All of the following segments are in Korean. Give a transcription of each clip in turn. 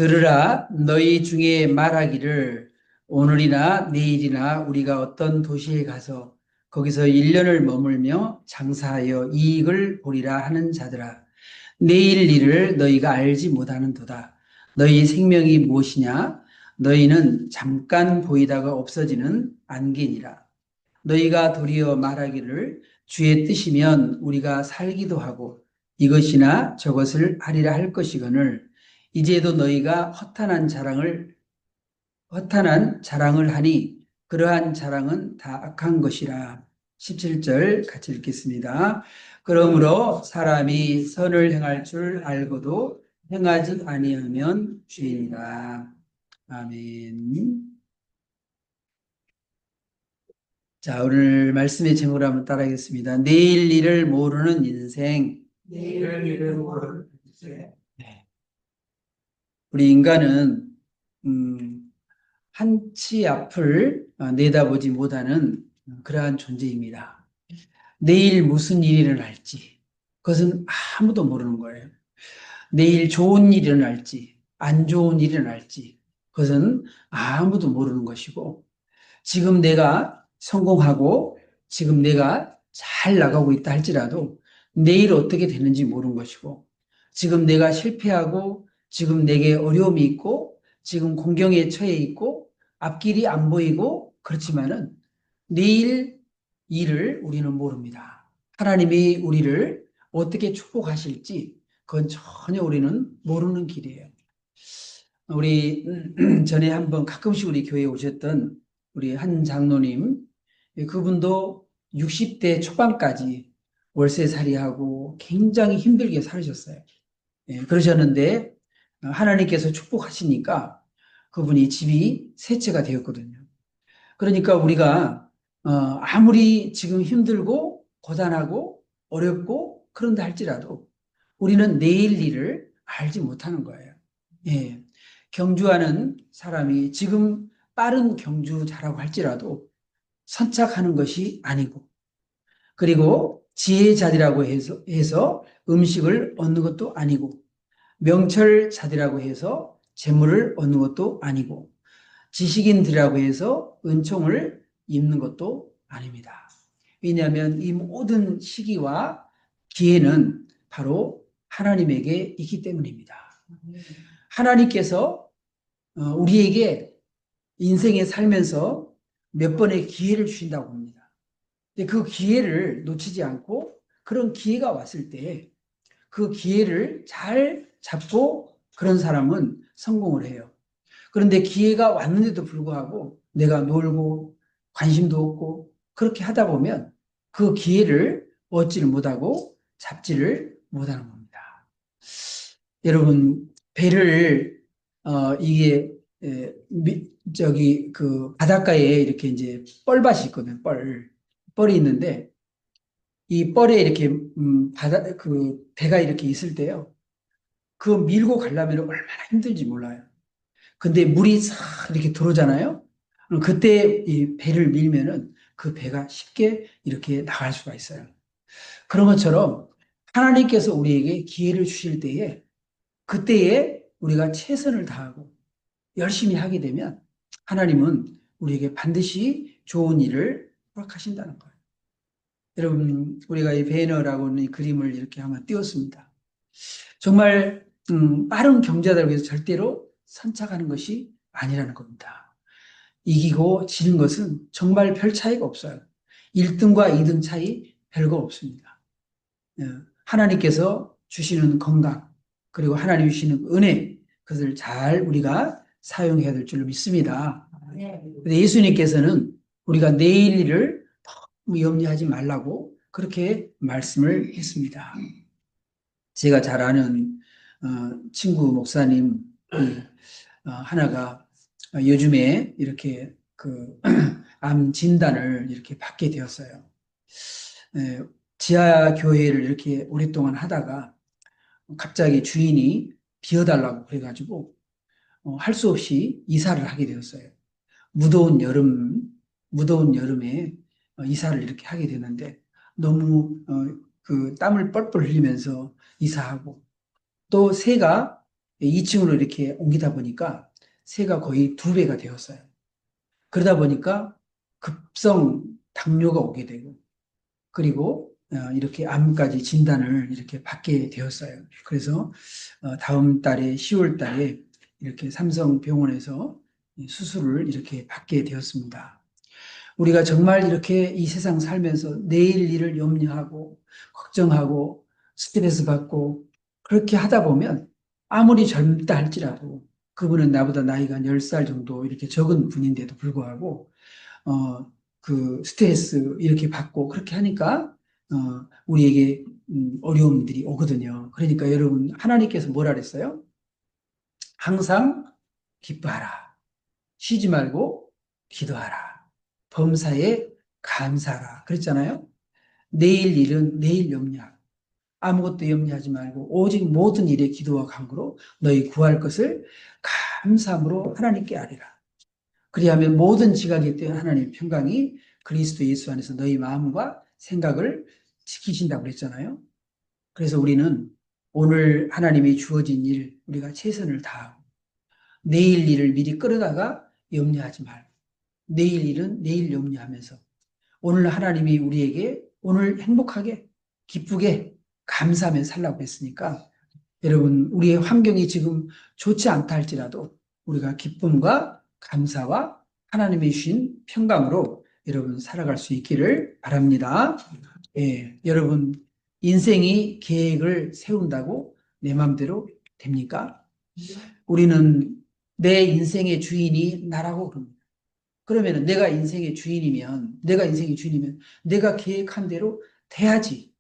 들으라 너희 중에 말하기를 오늘이나 내일이나 우리가 어떤 도시에 가서 거기서 1년을 머물며 장사하여 이익을 보리라 하는 자들아 내일 일을 너희가 알지 못하는도다. 너희 생명이 무엇이냐? 너희는 잠깐 보이다가 없어지는 안개니라. 너희가 도리어 말하기를 주의 뜻이면 우리가 살기도 하고 이것이나 저것을 하리라 할 것이거늘 이제도 너희가 허탄한 자랑을 하니 그러한 자랑은 다 악한 것이라. 17절 같이 읽겠습니다. 그러므로 사람이 선을 행할 줄 알고도 행하지 아니하면 죄이니라. 아멘. 자, 오늘 말씀의 제목을 한번 따라하겠습니다. 내일 일을 모르는 인생. 내일 일을 모르는 인생. 네. 우리 인간은 한치 앞을 내다보지 못하는 그러한 존재입니다. 내일 무슨 일이 일어날지 그것은 아무도 모르는 거예요. 내일 좋은 일이 일어날지 안 좋은 일이 일어날지 그것은 아무도 모르는 것이고 지금 내가 성공하고 지금 내가 잘 나가고 있다 할지라도 내일 어떻게 되는지 모르는 것이고 지금 내가 실패하고 지금 내게 어려움이 있고 지금 공경에 처해 있고 앞길이 안 보이고 그렇지만은 내일 일을 우리는 모릅니다. 하나님이 우리를 어떻게 축복하실지 그건 전혀 우리는 모르는 길이에요. 우리 전에 한번 가끔씩 우리 교회에 오셨던 우리 한 장로님, 그분도 60대 초반까지 월세살이하고 굉장히 힘들게 살으셨어요. 그러셨는데 하나님께서 축복하시니까 그분이 집이 세 채가 되었거든요. 그러니까 우리가 아무리 지금 힘들고 고단하고 어렵고 그런다 할지라도 우리는 내일 일을 알지 못하는 거예요. 예. 경주하는 사람이 지금 빠른 경주자라고 할지라도 선착하는 것이 아니고 그리고 지혜자들이라고 해서 음식을 얻는 것도 아니고 명철자들이라고 해서 재물을 얻는 것도 아니고 지식인들이라고 해서 은총을 입는 것도 아닙니다. 왜냐하면 이 모든 시기와 기회는 바로 하나님에게 있기 때문입니다. 하나님께서 우리에게 인생에 살면서 몇 번의 기회를 주신다고 합니다. 근데 그 기회를 놓치지 않고 그런 기회가 왔을 때 그 기회를 잘 잡고 그런 사람은 성공을 해요. 그런데 기회가 왔는데도 불구하고 내가 놀고 관심도 없고 그렇게 하다 보면 그 기회를 얻지를 못하고 잡지를 못하는 겁니다. 여러분 배를 이게 저기 그 바닷가에 이렇게 이제 뻘밭이 있거든요. 뻘이 있는데 이 뻘에 이렇게 바다 그 배가 이렇게 있을 때요. 그 밀고 가려면 얼마나 힘들지 몰라요. 근데 물이 싹 이렇게 들어오잖아요. 그때 이 배를 밀면은 그 배가 쉽게 이렇게 나갈 수가 있어요. 그런 것처럼 하나님께서 우리에게 기회를 주실 때에 그때에 우리가 최선을 다하고 열심히 하게 되면 하나님은 우리에게 반드시 좋은 일을 허락하신다는 거예요. 여러분, 우리가 이 배너라고 하는 이 그림을 이렇게 한번 띄웠습니다. 정말 빠른 경자들에게 절대로 선착하는 것이 아니라는 겁니다. 이기고 지는 것은 정말 별 차이가 없어요. 1등과 2등 차이 별거 없습니다. 하나님께서 주시는 건강, 그리고 하나님 주시는 은혜, 그것을 잘 우리가 사용해야 될 줄로 믿습니다. 근데 예수님께서는 우리가 내일 일을 너무 염려하지 말라고 그렇게 말씀을 했습니다. 제가 잘 아는 친구 목사님 하나가 요즘에 이렇게 그 암 진단을 이렇게 받게 되었어요. 지하 교회를 이렇게 오랫동안 하다가 갑자기 주인이 비워달라고 그래가지고 할 수 없이 이사를 하게 되었어요. 무더운 여름에 이사를 이렇게 하게 되는데 너무 그 땀을 뻘뻘 흘리면서 이사하고 또 새가 2층으로 이렇게 옮기다 보니까 새가 거의 2배가 되었어요. 그러다 보니까 급성 당뇨가 오게 되고, 그리고 이렇게 암까지 진단을 이렇게 받게 되었어요. 그래서 다음 달에 10월 달에 이렇게 삼성병원에서 수술을 이렇게 받게 되었습니다. 우리가 정말 이렇게 이 세상 살면서 내일 일을 염려하고 걱정하고 스트레스 받고 그렇게 하다 보면 아무리 젊다 할지라도 그분은 나보다 나이가 한 10살 정도 이렇게 적은 분인데도 불구하고 그 스트레스 이렇게 받고 그렇게 하니까 우리에게 어려움들이 오거든요. 그러니까 여러분 하나님께서 뭐라 그랬어요? 항상 기뻐하라. 쉬지 말고 기도하라. 범사에 감사하라. 그랬잖아요. 내일 일은 내일 염려하고 아무것도 염려하지 말고 오직 모든 일에 기도와 간구로 너희 구할 것을 감사함으로 하나님께 아뢰라. 그리하면 모든 지각에 대한 하나님의 평강이 그리스도 예수 안에서 너희 마음과 생각을 지키신다고 그랬잖아요. 그래서 우리는 오늘 하나님이 주어진 일 우리가 최선을 다하고 내일 일을 미리 끌어다가 염려하지 말고 내일 일은 내일 염려하면서 오늘 하나님이 우리에게 오늘 행복하게 기쁘게 감사하며 살라고 했으니까 여러분 우리의 환경이 지금 좋지 않다 할지라도 우리가 기쁨과 감사와 하나님이 주신 평강으로 여러분 살아갈 수 있기를 바랍니다. 예, 여러분 인생이 계획을 세운다고 내 마음대로 됩니까? 우리는 내 인생의 주인이 나라고 그럽니다. 그러면 내가 인생의 주인이면 내가 계획한 대로 돼야지.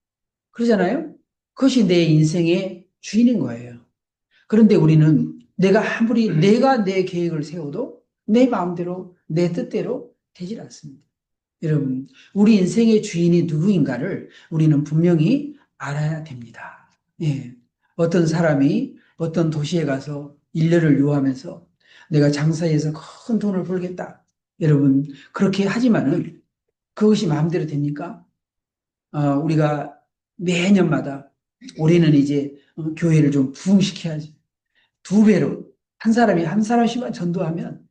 그러잖아요? 그것이 내 인생의 주인인 거예요. 그런데 우리는 내가 내 계획을 세워도 내 마음대로, 내 뜻대로 되질 않습니다. 여러분, 우리 인생의 주인이 누구인가를 우리는 분명히 알아야 됩니다. 예. 어떤 사람이 어떤 도시에 가서 일년을 요하면서 내가 장사해서 큰 돈을 벌겠다. 여러분, 그렇게 하지만은 그것이 마음대로 됩니까? 우리가 매년마다 올해는 이제 교회를 좀 부흥시켜야지. 2배로 한 사람씩만 전도하면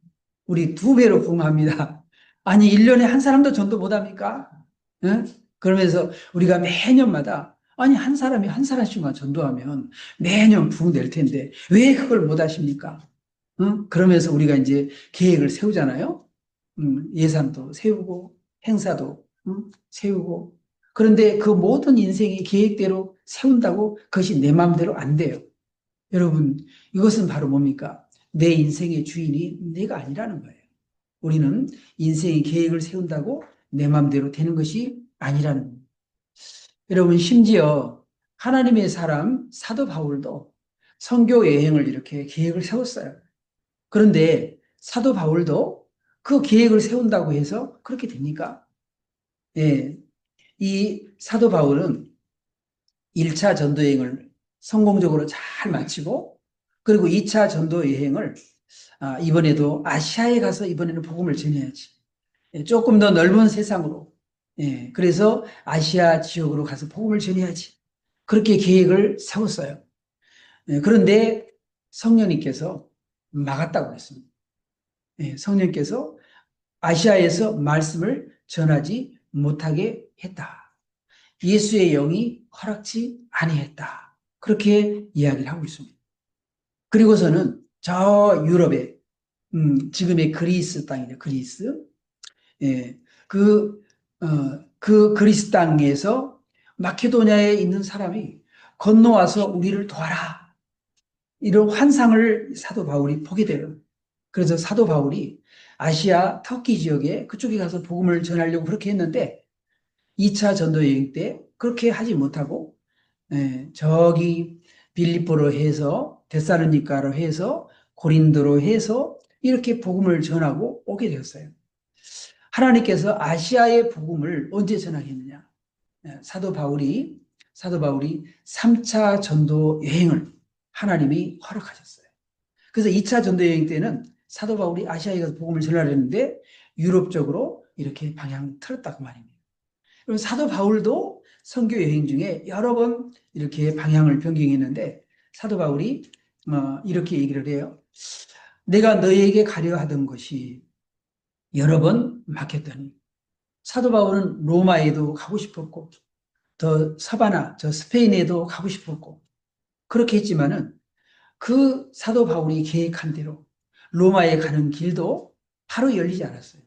우리 2배로 부흥합니다. 아니 1년에 한 사람도 전도 못합니까? 응? 그러면서 우리가 매년마다 아니 한 사람씩만 전도하면 매년 부흥될 텐데 왜 그걸 못하십니까? 응? 그러면서 우리가 이제 계획을 세우잖아요. 예산도 세우고 행사도 세우고 그런데 그 모든 인생의 계획대로 세운다고 그것이 내 마음대로 안 돼요. 여러분, 이것은 바로 뭡니까? 내 인생의 주인이 내가 아니라는 거예요. 우리는 인생의 계획을 세운다고 내 마음대로 되는 것이 아니라는 겁니다. 여러분, 심지어 하나님의 사람 사도 바울도 선교 여행을 이렇게 계획을 세웠어요. 그런데 사도 바울도 그 계획을 세운다고 해서 그렇게 됩니까? 예. 이 사도 바울은 1차 전도 여행을 성공적으로 잘 마치고 그리고 2차 전도 여행을 이번에도 아시아에 가서 이번에는 복음을 전해야지. 예, 조금 더 넓은 세상으로. 예, 그래서 아시아 지역으로 가서 복음을 전해야지. 그렇게 계획을 세웠어요. 예, 그런데 성령님께서 막았다고 했습니다. 예, 성령께서 아시아에서 말씀을 전하지 못하게 했다. 예수의 영이 허락지 아니했다. 그렇게 이야기를 하고 있습니다. 그리고서는 저 유럽에 지금의 그리스 땅이죠. 그리스. 예, 그 그리스 땅에서 마케도냐에 있는 사람이 건너와서 우리를 도와라. 이런 환상을 사도 바울이 보게 돼요. 그래서 사도 바울이 아시아 터키 지역에 그쪽에 가서 복음을 전하려고 그렇게 했는데 2차 전도 여행 때 그렇게 하지 못하고 저기 빌립보로 해서 데살로니가로 해서 고린도로 해서 이렇게 복음을 전하고 오게 되었어요. 하나님께서 아시아의 복음을 언제 전하겠느냐? 사도 바울이 3차 전도 여행을 하나님이 허락하셨어요. 그래서 2차 전도 여행 때는 사도 바울이 아시아에 가서 복음을 전하려 했는데 유럽 쪽으로 이렇게 방향 틀었다고 말입니다. 그럼 사도 바울도 선교 여행 중에 여러 번 이렇게 방향을 변경했는데 사도 바울이 이렇게 얘기를 해요. 내가 너에게 가려 하던 것이 여러 번 막혔더니 사도 바울은 로마에도 가고 싶었고 더 서바나 저 스페인에도 가고 싶었고 그렇게 했지만은 그 사도 바울이 계획한 대로 로마에 가는 길도 바로 열리지 않았어요.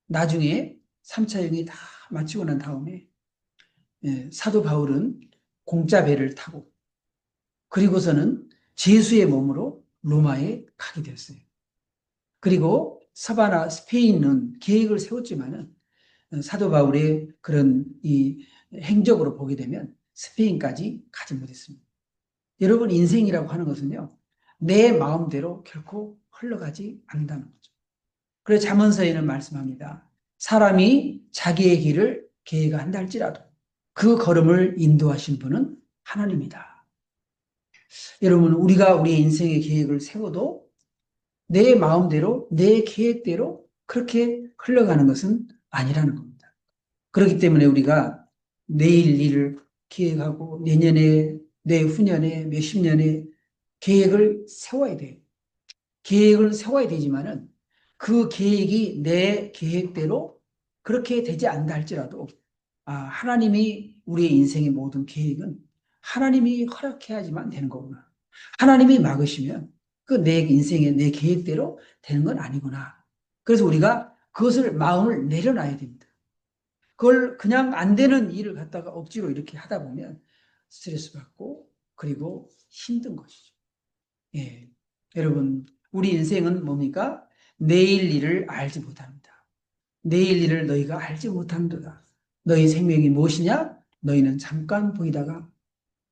나중에 3차 여행이 다 마치고 난 다음에 사도 바울은 공짜 배를 타고 그리고서는 제수의 몸으로 로마에 가게 됐어요. 그리고 서바나 스페인은 계획을 세웠지만은 사도 바울의 그런 이 행적으로 보게 되면 스페인까지 가지 못했습니다. 여러분 인생이라고 하는 것은요. 내 마음대로 결코 흘러가지 않는다는 거죠. 그래서 잠언서에는 말씀합니다. 사람이 자기의 길을 계획한다 할지라도 그 걸음을 인도하신 분은 하나님이다. 여러분 우리가 우리의 인생의 계획을 세워도 내 마음대로 내 계획대로 그렇게 흘러가는 것은 아니라는 겁니다. 그렇기 때문에 우리가 내일 일을 계획하고 내년에 내후년에 몇십 년에 계획을 세워야 돼요. 계획을 세워야 되지만은 그 계획이 내 계획대로 그렇게 되지 않다 할지라도 하나님이 우리의 인생의 모든 계획은 하나님이 허락해야지만 되는 거구나. 하나님이 막으시면 그 내 인생의 내 계획대로 되는 건 아니구나. 그래서 우리가 그것을 마음을 내려놔야 됩니다. 그걸 그냥 안 되는 일을 갖다가 억지로 이렇게 하다 보면 스트레스 받고 그리고 힘든 것이죠. 예. 여러분, 우리 인생은 뭡니까? 내일 일을 알지 못합니다. 내일 일을 너희가 알지 못한도다. 너희 생명이 무엇이냐? 너희는 잠깐 보이다가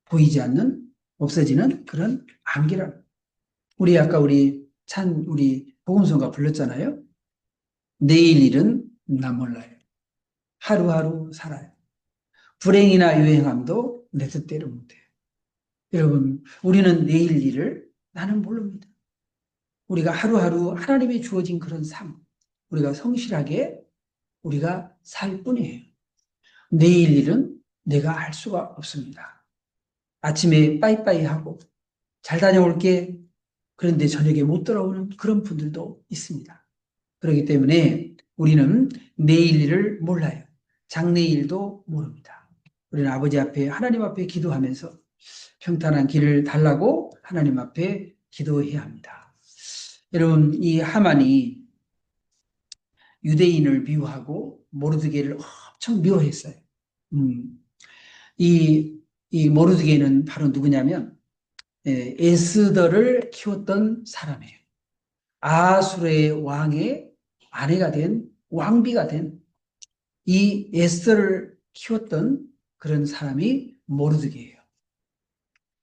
보이지 않는 없어지는 그런 안개라. 우리 아까 우리 복음성가 불렀잖아요. 내일 일은 나 몰라요. 하루하루 살아요. 불행이나 유행함도 내 뜻대로 못해요. 여러분, 우리는 내일 일을 나는 모릅니다. 우리가 하루하루 하나님이 주어진 그런 삶, 우리가 성실하게 우리가 살 뿐이에요. 내일 일은 내가 알 수가 없습니다. 아침에 빠이빠이 하고 잘 다녀올게. 그런데 저녁에 못 돌아오는 그런 분들도 있습니다. 그렇기 때문에 우리는 내일 일을 몰라요. 장래일도 모릅니다. 우리는 아버지 앞에 하나님 앞에 기도하면서 평탄한 길을 달라고 하나님 앞에 기도해야 합니다. 여러분 이 하만이 유대인을 미워하고 모르드게를 엄청 미워했어요. 이 모르드게는 바로 누구냐면 에스더를 키웠던 사람이에요. 아수르의 왕의 아내가 된 왕비가 된 이 에스더를 키웠던 그런 사람이 모르드게예요.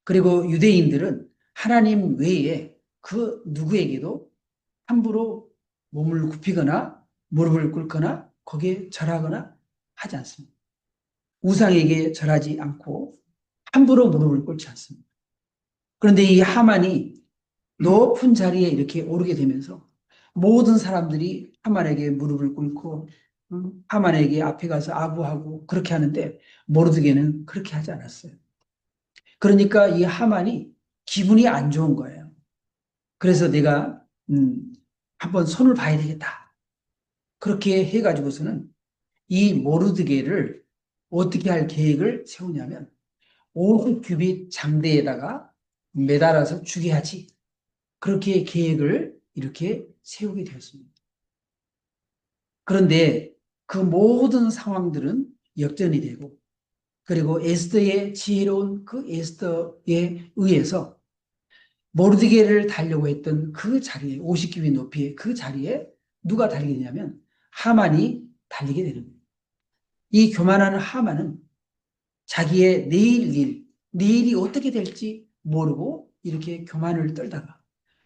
그리고 유대인들은 하나님 외에 그 누구에게도 함부로 몸을 굽히거나 무릎을 꿇거나 거기에 절하거나 하지 않습니다. 우상에게 절하지 않고 함부로 무릎을 꿇지 않습니다. 그런데 이 하만이 높은 자리에 이렇게 오르게 되면서 모든 사람들이 하만에게 무릎을 꿇고 하만에게 앞에 가서 아부하고 그렇게 하는데 모르드게는 그렇게 하지 않았어요. 그러니까 이 하만이 기분이 안 좋은 거예요. 그래서 내가 한번 손을 봐야 되겠다. 그렇게 해가지고서는 이 모르드게를 어떻게 할 계획을 세우냐면 50규빗 장대에다가 매달아서 죽여야지. 그렇게 계획을 이렇게 세우게 되었습니다. 그런데 그 모든 상황들은 역전이 되고 그리고 에스더의 지혜로운 그 에스더에 의해서 모르드게를 달려고 했던 그 자리에 50규빗 높이의 그 자리에 누가 달리게 되냐면 하만이 달리게 되는 거예요. 이 교만한 하만은 자기의 내일이 어떻게 될지 모르고 이렇게 교만을 떨다가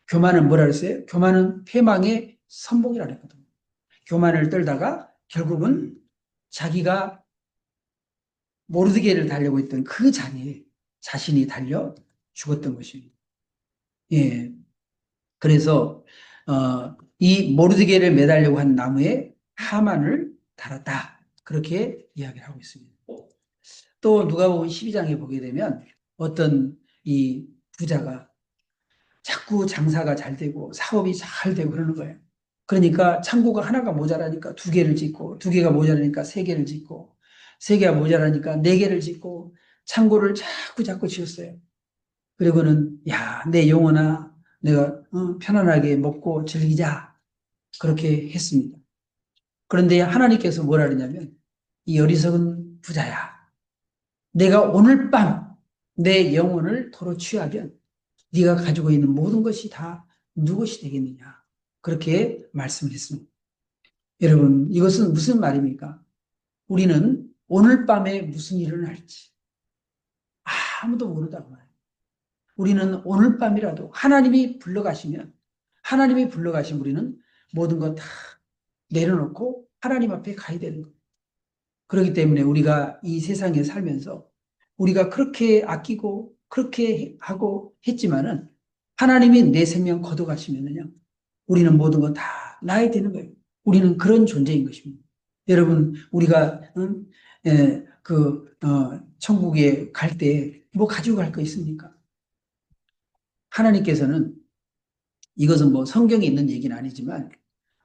교만은 뭐라 그랬어요? 교만은 패망의 선봉이라 그랬거든요. 교만을 떨다가 결국은 자기가 모르드게를 달려고 했던 그 자리에 자신이 달려 죽었던 것입니다. 예. 그래서 이 모르드게를 매달려고 한 나무에 하만을 달았다. 그렇게 이야기를 하고 있습니다. 또 누가복음 12장에 보게 되면 어떤 이 부자가 자꾸 장사가 잘 되고 사업이 잘 되고 그러는 거예요. 그러니까 창고가 하나가 모자라니까 두 개를 짓고, 두 개가 모자라니까 세 개를 짓고, 세 개가 모자라니까 네 개를 짓고, 창고를 자꾸 지었어요. 그리고는 야, 내 영혼아, 내가 편안하게 먹고 즐기자. 그렇게 했습니다. 그런데 하나님께서 뭐라 그러냐면, 이 어리석은 부자야. 내가 오늘 밤 내 영혼을 도로 취하면 네가 가지고 있는 모든 것이 다 누구시 되겠느냐. 그렇게 말씀했습니다. 여러분, 이것은 무슨 말입니까? 우리는 오늘 밤에 무슨 일을 할지 아무도 모른다고 말해요. 우리는 오늘 밤이라도 하나님이 불러가시면 우리는 모든 것 다 내려놓고 하나님 앞에 가야 되는 거예요. 그렇기 때문에 우리가 이 세상에 살면서 우리가 그렇게 아끼고 그렇게 하고 했지만은 하나님이 내 생명 거둬가시면은요, 우리는 모든 거 다 나야 되는 거예요. 우리는 그런 존재인 것입니다. 여러분, 우리가 천국에 갈 때 뭐 가지고 갈 거 있습니까? 하나님께서는 이것은 뭐 성경에 있는 얘기는 아니지만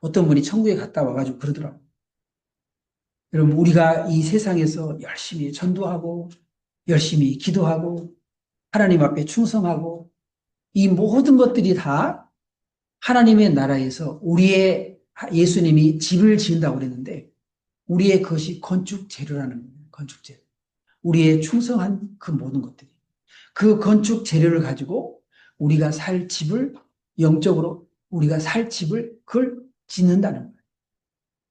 어떤 분이 천국에 갔다 와가지고 그러더라고요. 여러분, 우리가 이 세상에서 열심히 전도하고 열심히 기도하고 하나님 앞에 충성하고 이 모든 것들이 다 하나님의 나라에서 우리의 예수님이 집을 지은다고 그랬는데 우리의 그것이 건축 재료라는 거예요. 건축 재료. 우리의 충성한 그 모든 것들이. 그 건축 재료를 가지고 우리가 살 집을 영적으로 우리가 살 집을 그걸 짓는다는 거예요.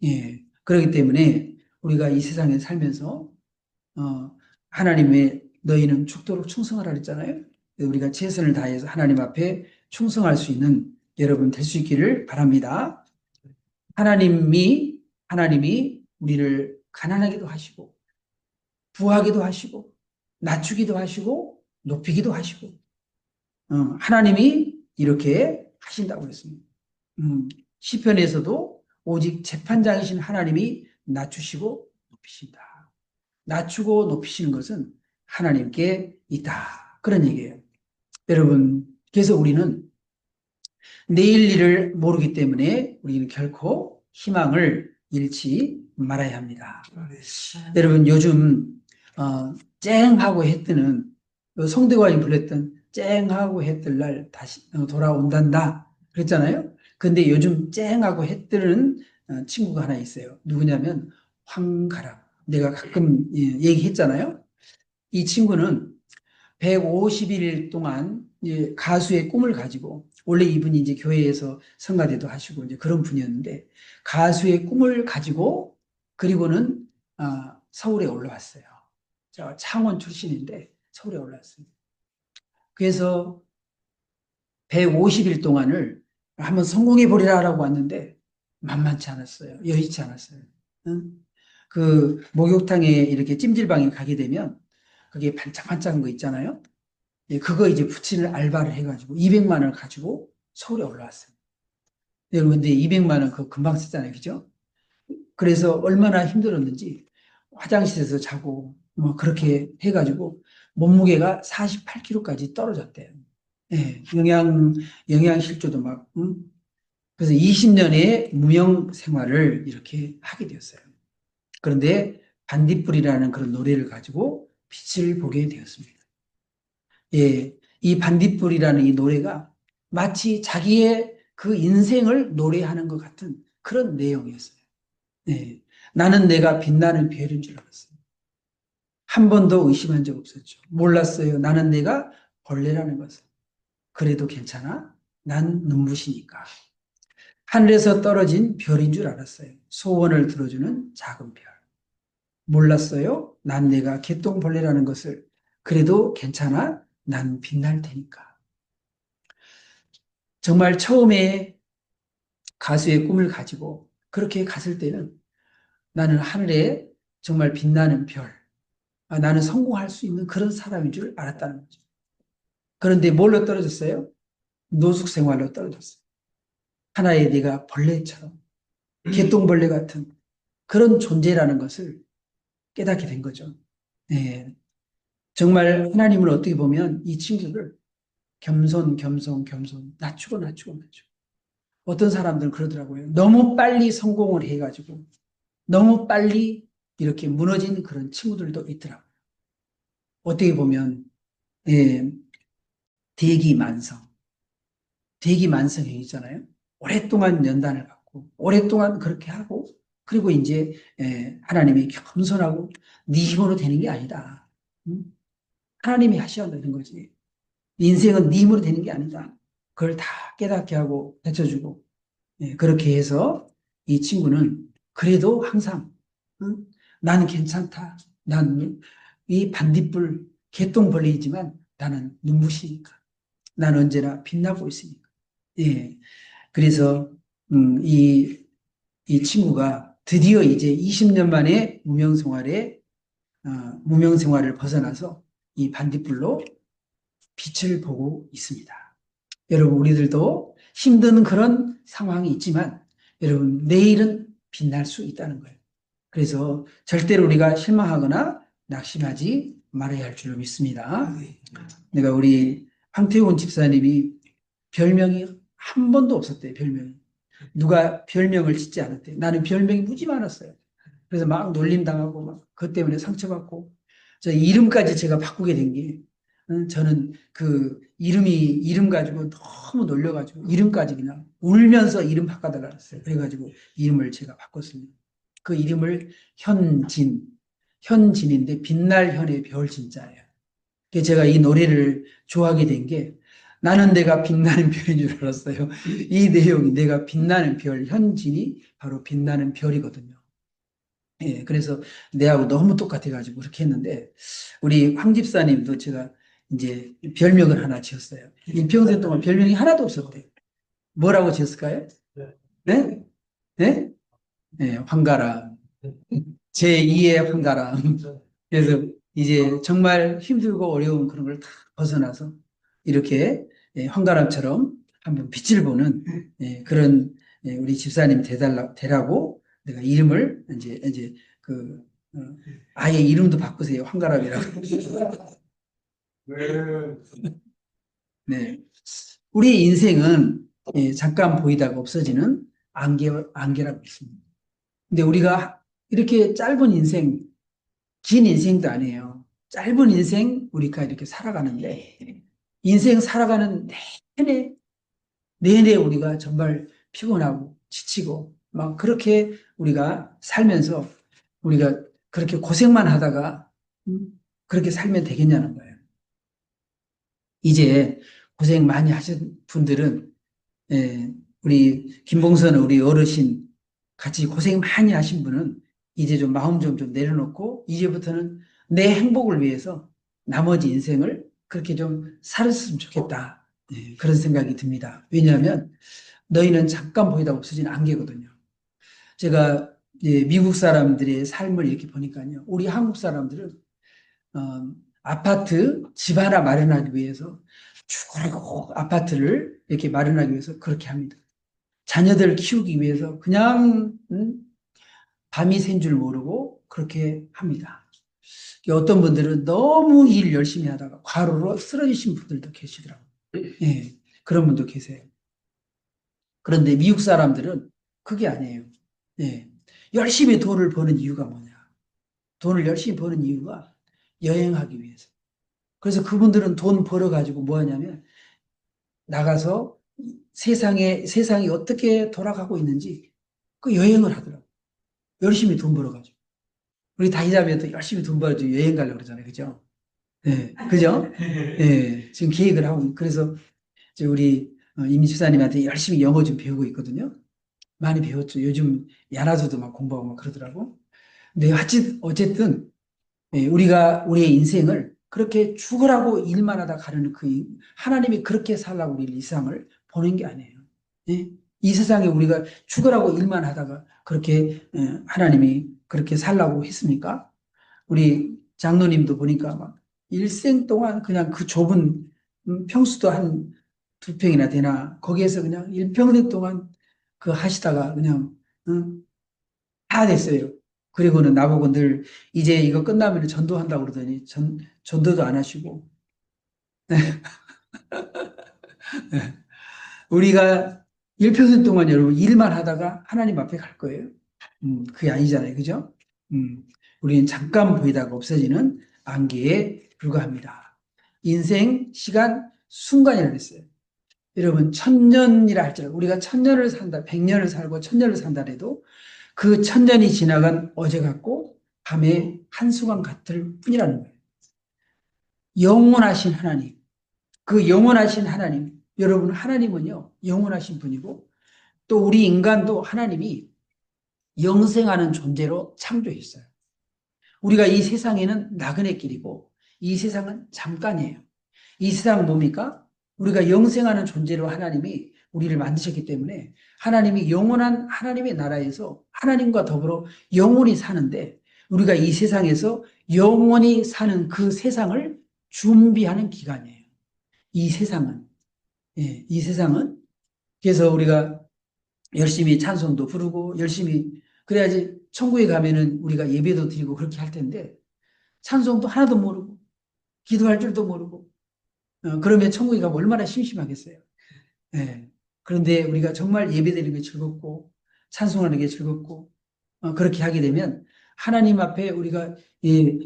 예. 그렇기 때문에 우리가 이 세상에 살면서 하나님의 너희는 죽도록 충성하라 그랬잖아요. 우리가 최선을 다해서 하나님 앞에 충성할 수 있는 여러분 될 수 있기를 바랍니다. 하나님이 우리를 가난하기도 하시고 부하기도 하시고 낮추기도 하시고 높이기도 하시고 하나님이 이렇게 하신다고 그랬습니다. 시편에서도 오직 재판장이신 하나님이 낮추시고 높이신다. 낮추고 높이시는 것은 하나님께 있다. 그런 얘기예요. 여러분, 그래서 우리는 내일 일을 모르기 때문에 우리는 결코 희망을 잃지 말아야 합니다. 여러분, 요즘 쨍하고 해 뜨는 송대관이 불렀던 쨍하고 해 뜰 날 다시 돌아온단다 그랬잖아요. 근데 요즘 쨍하고 해 뜨는 친구가 하나 있어요. 누구냐면 황가람. 내가 가끔 얘기했잖아요. 이 친구는 150일 동안 가수의 꿈을 가지고 원래 이분이 이제 교회에서 성가대도 하시고 이제 그런 분이었는데 가수의 꿈을 가지고 그리고는 서울에 올라왔어요. 저 창원 출신인데 서울에 올라왔어요. 그래서 150일 동안을 한번 성공해 보리라라고 왔는데 만만치 않았어요. 여의치 않았어요. 응? 그 목욕탕에 이렇게 찜질방에 가게 되면 그게 반짝반짝한 거 있잖아요. 그거 이제 붙이는 알바를 해가지고 200만 원을 가지고 서울에 올라왔어요. 여러분, 근데 200만 원 그거 금방 쓰잖아요. 그죠? 그래서 얼마나 힘들었는지 화장실에서 자고 뭐 그렇게 해가지고 몸무게가 48kg까지 떨어졌대요. 예, 영양실조도 막, 그래서 20년의 무명 생활을 이렇게 하게 되었어요. 그런데 반딧불이라는 그런 노래를 가지고 빛을 보게 되었습니다. 예, 이 반딧불이라는 이 노래가 마치 자기의 그 인생을 노래하는 것 같은 그런 내용이었어요. 예, 나는 내가 빛나는 별인 줄 알았어요. 한 번도 의심한 적 없었죠. 몰랐어요. 나는 내가 벌레라는 것을. 그래도 괜찮아. 난 눈부시니까. 하늘에서 떨어진 별인 줄 알았어요. 소원을 들어주는 작은 별. 몰랐어요. 난 내가 개똥벌레라는 것을. 그래도 괜찮아. 난 빛날 테니까. 정말 처음에 가수의 꿈을 가지고 그렇게 갔을 때는 나는 하늘에 정말 빛나는 별, 나는 성공할 수 있는 그런 사람인 줄 알았다는 거죠. 그런데 뭘로 떨어졌어요? 노숙 생활로 떨어졌어요. 하나의 내가 벌레처럼 개똥벌레 같은 그런 존재라는 것을 깨닫게 된 거죠. 네. 정말 하나님은 어떻게 보면 이 친구를 겸손, 겸손, 겸손. 낮추고, 낮추고, 낮추고. 어떤 사람들은 그러더라고요. 너무 빨리 성공을 해가지고, 너무 빨리 이렇게 무너진 그런 친구들도 있더라고요. 어떻게 보면, 예, 대기만성. 대기만성형 있잖아요. 오랫동안 연단을 받고, 오랫동안 그렇게 하고, 그리고 이제, 하나님이 겸손하고, 네 힘으로 되는 게 아니다. 응? 하나님이 하셔야 되는 거지. 인생은 네 힘으로 되는 게 아니다. 그걸 다 깨닫게 하고 헤쳐주고 그렇게 해서 이 친구는 그래도 항상 응? 나는 괜찮다. 난 이 반딧불 개똥벌레이지만 나는 눈부시니까. 난 언제나 빛나고 있으니까. 예. 그래서 이 친구가 드디어 이제 20년 만에 무명 생활을 벗어나서 이 반딧불로 빛을 보고 있습니다. 여러분, 우리들도 힘든 그런 상황이 있지만, 여러분, 내일은 빛날 수 있다는 거예요. 그래서 절대로 우리가 실망하거나 낙심하지 말아야 할 줄로 믿습니다. 내가 우리 황태훈 집사님이 별명이 한 번도 없었대요, 별명이. 누가 별명을 짓지 않았대요. 나는 별명이 무지 많았어요. 그래서 막 놀림당하고, 막, 그것 때문에 상처받고, 저 이름까지 제가 바꾸게 된 게, 저는 그 이름 가지고 너무 놀려가지고, 이름까지 그냥 울면서 이름 바꿔달라 그랬어요. 그래가지고 이름을 제가 바꿨습니다. 그 이름을 현진인데, 빛날 현의 별 진짜예요. 그래서 제가 이 노래를 좋아하게 된 게, 나는 내가 빛나는 별인 줄 알았어요. 이 내용이 내가 빛나는 별, 현진이 바로 빛나는 별이거든요. 예, 그래서 내하고 너무 똑같아가지고 그렇게 했는데, 우리 황 집사님도 제가 이제 별명을 하나 지었어요. 일평생 동안 별명이 하나도 없었대요. 뭐라고 지었을까요? 네? 네? 네, 황가람. 제2의 황가람. 그래서 이제 정말 힘들고 어려운 그런 걸 다 벗어나서 이렇게 황가람처럼 한번 빛을 보는 그런 우리 집사님 되라고 내가 이름을 이제 그 어, 아예 이름도 바꾸세요. 황가람이라고. 네. 우리 인생은 잠깐 보이다가 없어지는 안개라고 있습니다. 근데 우리가 이렇게 짧은 인생, 긴 인생도 아니에요. 짧은 인생 우리가 이렇게 살아가는데 인생 살아가는 내내 우리가 정말 피곤하고 지치고 막 그렇게 우리가 살면서 우리가 그렇게 고생만 하다가 그렇게 살면 되겠냐는 거예요. 이제 고생 많이 하신 분들은 우리 김봉선 우리 어르신 같이 고생 많이 하신 분은 이제 좀 마음 좀 내려놓고 이제부터는 내 행복을 위해서 나머지 인생을 그렇게 좀 살았으면 좋겠다. 그런 생각이 듭니다. 왜냐하면 너희는 잠깐 보이다 없어진 안개거든요. 제가 미국 사람들의 삶을 이렇게 보니까요. 우리 한국 사람들은 아파트 집 하나 마련하기 위해서 죽어라고 아파트를 이렇게 마련하기 위해서 그렇게 합니다. 자녀들 키우기 위해서 그냥 밤이 샌 줄 모르고 그렇게 합니다. 어떤 분들은 너무 일 열심히 하다가 과로로 쓰러지신 분들도 계시더라고요. 예, 그런 분도 계세요. 그런데 미국 사람들은 그게 아니에요. 예, 열심히 돈을 버는 이유가 뭐냐? 돈을 열심히 버는 이유가 여행하기 위해서. 그래서 그분들은 돈 벌어가지고 뭐 하냐면 나가서 세상이 어떻게 돌아가고 있는지 그 여행을 하더라고요. 열심히 돈 벌어가지고. 우리 다희자매도 열심히 돈 벌어서 여행 가려고 그러잖아요. 그죠? 네. 그죠? 네. 지금 계획을 하고, 그래서 이제 우리 이미 집사님한테 열심히 영어 좀 배우고 있거든요. 많이 배웠죠. 요즘 야나도도 막 공부하고 막 그러더라고. 근데 어쨌든, 우리의 인생을 그렇게 죽으라고 일만 하다 가는 하나님이 그렇게 살라고 우리 이상을 보낸 게 아니에요. 예? 이 세상에 우리가 죽으라고 일만 하다가 그렇게 하나님이 그렇게 살라고 했습니까? 우리 장로님도 보니까 막 일생 동안 그냥 그 좁은 평수도 한 2평이나 되나 거기에서 그냥 일평생 동안 그 하시다가 그냥 다 됐어요. 그리고는 나보고 늘 이제 이거 끝나면 전도한다고 그러더니 전도도 안 하시고 우리가 1% 동안 여러분 일만 하다가 하나님 앞에 갈 거예요. 그게 아니잖아요. 그죠? 우리는 잠깐 보이다가 없어지는 안개에 불과합니다. 인생, 시간, 순간이라고 했어요. 여러분, 1000년이라 할지라도 우리가 1000년을 산다, 100년을 살고 1000년을 산다 해도 그 1000년이 지나간 어제 같고 밤의 한순간 같을 뿐이라는 거예요. 영원하신 하나님, 그 영원하신 하나님, 여러분 하나님은요 영원하신 분이고 또 우리 인간도 하나님이 영생하는 존재로 창조했어요. 우리가 이 세상에는 나그네 길이고 이 세상은 잠깐이에요. 이 세상은 뭡니까? 우리가 영생하는 존재로 하나님이 우리를 만드셨기 때문에 하나님이 영원한 하나님의 나라에서 하나님과 더불어 영원히 사는데 우리가 이 세상에서 영원히 사는 그 세상을 준비하는 기간이에요. 이 세상은. 예, 이 세상은. 그래서 우리가 열심히 찬송도 부르고 열심히 그래야지 천국에 가면은 우리가 예배도 드리고 그렇게 할 텐데 찬송도 하나도 모르고 기도할 줄도 모르고 그러면 천국에 가면 얼마나 심심하겠어요. 예. 그런데 우리가 정말 예배드리는 게 즐겁고 찬송하는 게 즐겁고 그렇게 하게 되면 하나님 앞에 우리가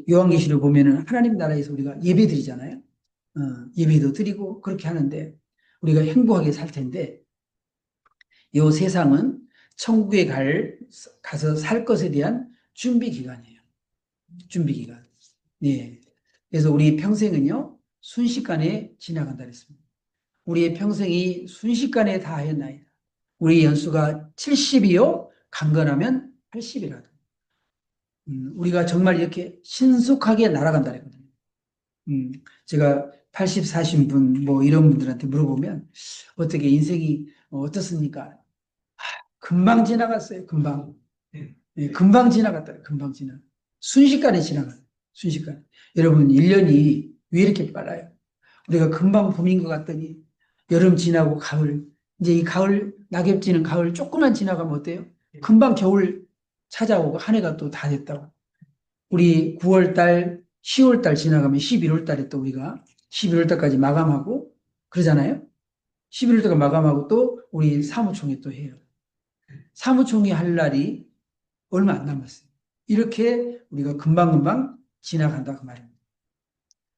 요한계시를 보면은 하나님 나라에서 우리가 예배드리잖아요. 예배도 드리고 그렇게 하는데 우리가 행복하게 살 텐데 이 세상은 천국에 가서 살 것에 대한 준비 기간이에요. 준비 기간. 예. 그래서 우리 평생은요, 순식간에 지나간다 그랬습니다. 우리의 평생이 순식간에 다 하였나이다. 우리 연수가 70이요, 강건하면 80이라도. 우리가 정말 이렇게 신속하게 날아간다 그랬거든요. 제가 80 사신 분, 뭐 이런 분들한테 물어보면 어떻게 인생이 어떻습니까? 금방 지나갔어요, 금방. 예, 금방 지나갔다, 금방 지나. 순식간에 지나가요, 순식간에. 여러분, 1년이 왜 이렇게 빨라요? 우리가 금방 봄인 것 같더니 여름 지나고 가을, 이제 이 가을, 낙엽 지는 가을 조금만 지나가면 어때요? 금방 겨울 찾아오고 한 해가 또 다 됐다고. 우리 9월 달, 10월 달 지나가면 11월 달에 또 우리가 11월 달까지 마감하고 그러잖아요? 11월 달까지 마감하고 또 우리 사무총회 또 해요. 사무총회 할 날이 얼마 안 남았어요. 이렇게 우리가 금방금방 지나간다 그 말입니다.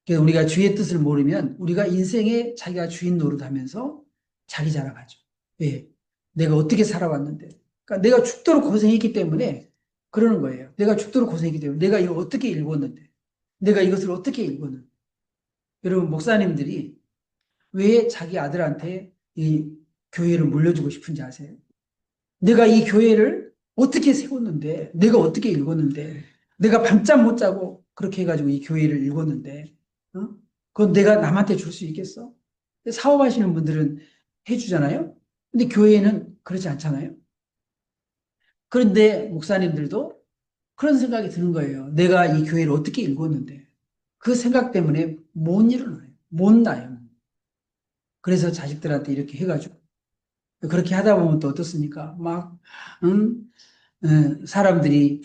그래서 우리가 주의 뜻을 모르면 우리가 인생에 자기가 주인 노릇하면서 자기 자랑하죠. 왜? 내가 어떻게 살아왔는데. 그러니까 내가 죽도록 고생했기 때문에 그러는 거예요. 내가 죽도록 고생했기 때문에 내가 이걸 어떻게 읽었는데. 내가 이것을 어떻게 읽었는데. 여러분 목사님들이 왜 자기 아들한테 이 교회를 물려주고 싶은지 아세요? 내가 이 교회를 어떻게 세웠는데, 내가 어떻게 읽었는데, 내가 밤잠 못 자고 그렇게 해가지고 이 교회를 읽었는데, 그건 내가 남한테 줄 수 있겠어? 사업하시는 분들은 해주잖아요? 근데 교회는 그렇지 않잖아요? 그런데 목사님들도 그런 생각이 드는 거예요. 내가 이 교회를 어떻게 읽었는데. 그 생각 때문에 못 일어나요. 못 나요. 그래서 자식들한테 이렇게 해가지고. 그렇게 하다 보면 또 어떻습니까? 막, 사람들이,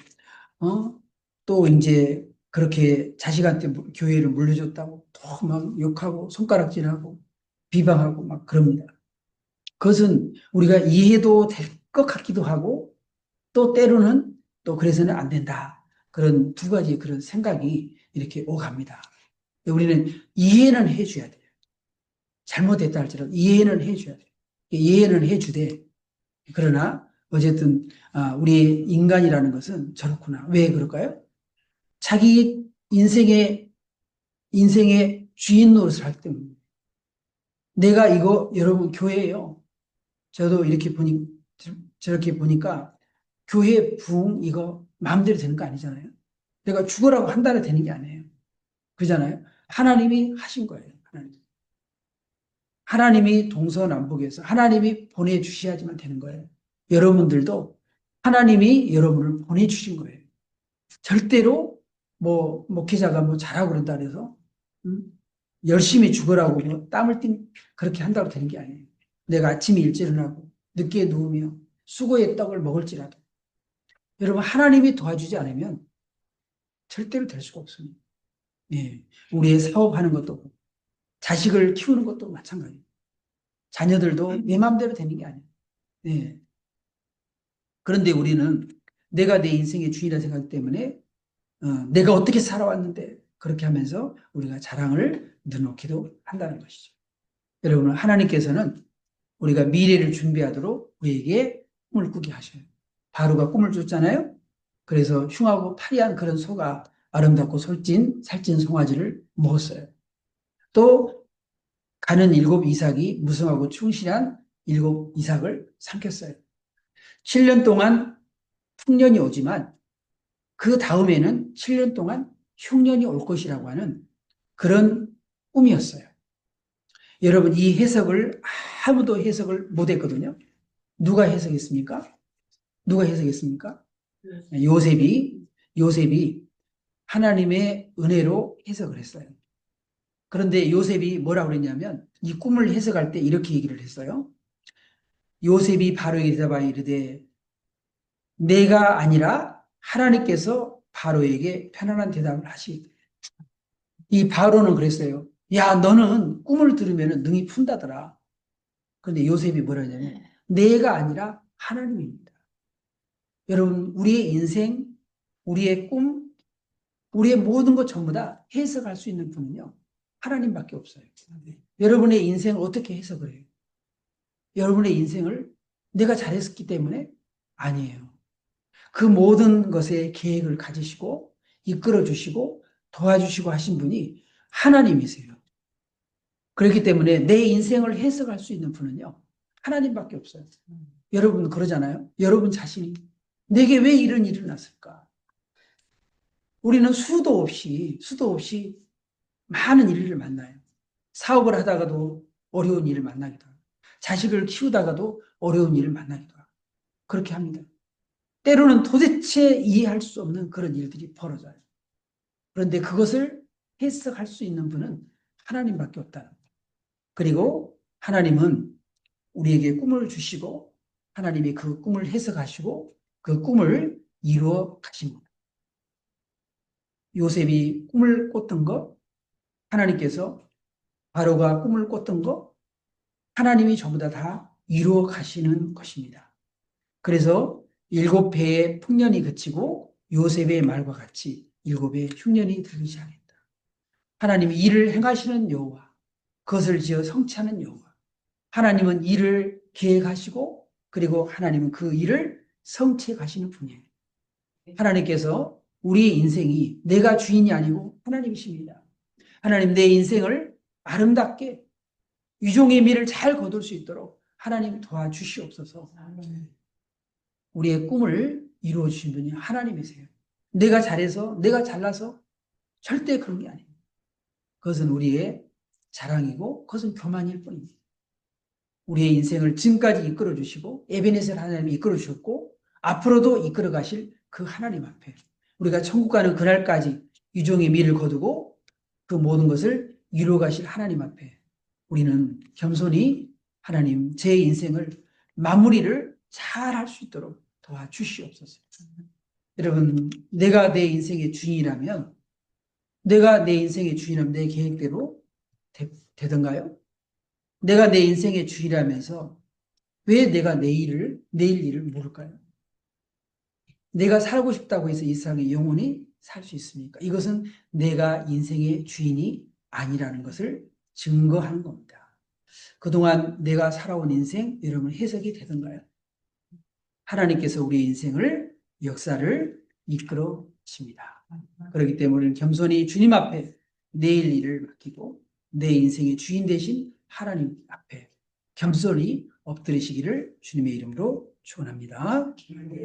또 이제 그렇게 자식한테 교회를 물려줬다고 또 막 욕하고 손가락질하고 비방하고 막 그럽니다. 그것은 우리가 이해도 될 것 같기도 하고 또 때로는 또 그래서는 안 된다. 그런 두 가지 그런 생각이 이렇게 오갑니다. 우리는 이해는 해줘야 돼요. 잘못했다 할지라도 이해는 해줘야 돼요. 이해는 해주되 그러나 어쨌든 우리 인간이라는 것은 저렇구나. 왜 그럴까요? 자기 인생의 주인 노릇을 할 때문에. 내가 이거 여러분 교회예요. 저도 이렇게 저렇게 보니까 교회 부흥 이거 마음대로 되는 거 아니잖아요. 내가 죽으라고 한다고 되는 게 아니에요. 그잖아요. 하나님이 하신 거예요. 하나님이 동서남북에서 하나님이 보내주셔야지만 되는 거예요. 여러분들도 하나님이 여러분을 보내주신 거예요. 절대로 뭐 목회자가 뭐 잘하고 그런다 그래서 열심히 죽으라고 뭐 땀을 그렇게 한다고 되는 게 아니에요. 내가 아침에 일찍 일어나고 늦게 누우며 수고의 떡을 먹을지라도 여러분 하나님이 도와주지 않으면 절대로 될 수가 없습니다. 예, 우리의 사업하는 것도 자식을 키우는 것도 마찬가지예요. 자녀들도 내 마음대로 되는 게 아니에요. 네. 그런데 우리는 내가 내 인생의 주인이라 생각하기 때문에 내가 어떻게 살아왔는데 그렇게 하면서 우리가 자랑을 늘어놓기도 한다는 것이죠. 여러분, 하나님께서는 우리가 미래를 준비하도록 우리에게 꿈을 꾸게 하셔요. 바로가 꿈을 줬잖아요. 그래서 흉하고 파리한 그런 소가 아름답고 살찐 송아지를 먹었어요. 또 가는 7 이삭이 무성하고 충실한 7 이삭을 삼켰어요. 7년 동안 풍년이 오지만 그 다음에는 7년 동안 흉년이 올 것이라고 하는 그런 꿈이었어요. 여러분, 이 해석을 아무도 해석을 못했거든요. 누가 해석했습니까? 누가 해석했습니까? 요셉이 하나님의 은혜로 해석을 했어요. 그런데 요셉이 뭐라고 그랬냐면 이 꿈을 해석할 때 이렇게 얘기를 했어요. 요셉이 바로에게 대답하여 이르되 내가 아니라 하나님께서 바로에게 편안한 대답을 하시기. 이 바로는 그랬어요. 야, 너는 꿈을 들으면 능히 푼다더라. 그런데 요셉이 뭐라 하냐면 내가 아니라 하나님입니다. 여러분, 우리의 인생, 우리의 꿈, 우리의 모든 것 전부 다 해석할 수 있는 분은요, 하나님밖에 없어요. 여러분의 인생을 어떻게 해석을 해요? 여러분의 인생을 내가 잘했기 때문에? 아니에요. 그 모든 것에 계획을 가지시고 이끌어 주시고 도와주시고 하신 분이 하나님이세요. 그렇기 때문에 내 인생을 해석할 수 있는 분은요, 하나님밖에 없어요. 여러분 그러잖아요. 여러분 자신이 내게 왜 이런 일이 났을까? 우리는 수도 없이 많은 일을 만나요. 사업을 하다가도 어려운 일을 만나기도 하고, 자식을 키우다가도 어려운 일을 만나기도 하고, 그렇게 합니다. 때로는 도대체 이해할 수 없는 그런 일들이 벌어져요. 그런데 그것을 해석할 수 있는 분은 하나님밖에 없다는 거예요. 그리고 하나님은 우리에게 꿈을 주시고 하나님이 그 꿈을 해석하시고 그 꿈을 이루어 가십니다. 요셉이 꿈을 꿨던 것, 하나님께서 바로가 꿈을 꿨던 것, 하나님이 전부 다 이루어 가시는 것입니다. 그래서 7배의 풍년이 그치고 요셉의 말과 같이 7배의 흉년이 들기 시작했다. 하나님이 일을 행하시는 여호와, 그것을 지어 성취하는 여호와. 하나님은 일을 계획하시고 그리고 하나님은 그 일을 성취해 가시는 분이에요. 하나님께서 우리의 인생이 내가 주인이 아니고 하나님이십니다. 하나님, 내 인생을 아름답게 유종의 미를 잘 거둘 수 있도록 하나님 도와주시옵소서. 우리의 꿈을 이루어 주신 분이 하나님이세요. 내가 잘해서 내가 잘나서 절대 그런 게 아닙니다. 그것은 우리의 자랑이고 그것은 교만일 뿐입니다. 우리의 인생을 지금까지 이끌어 주시고 에베네셀 하나님이 이끌어 주셨고 앞으로도 이끌어 가실 그 하나님 앞에 우리가 천국 가는 그날까지 유종의 미를 거두고 그 모든 것을 이루어 가실 하나님 앞에 우리는 겸손히 하나님, 제 인생을 마무리를 잘 할 수 있도록 도와주시옵소서. 여러분, 내가 내 인생의 주인이라면 내가 내 인생의 주인이라면 내 계획대로 되던가요? 내가 내 인생의 주인이라면서 왜 내가 내일 일을 모를까요? 내가 살고 싶다고 해서 이 세상에 영원히 살 수 있습니까? 이것은 내가 인생의 주인이 아니라는 것을 증거하는 겁니다. 그동안 내가 살아온 인생 여러분 해석이 되던가요? 하나님께서 우리의 인생을 역사를 이끌어 가십니다. 그렇기 때문에 우리는 겸손히 주님 앞에 내일 일을 맡기고 내 인생의 주인 되신 하나님 앞에 겸손히 엎드리시기를 주님의 이름으로 축원합니다.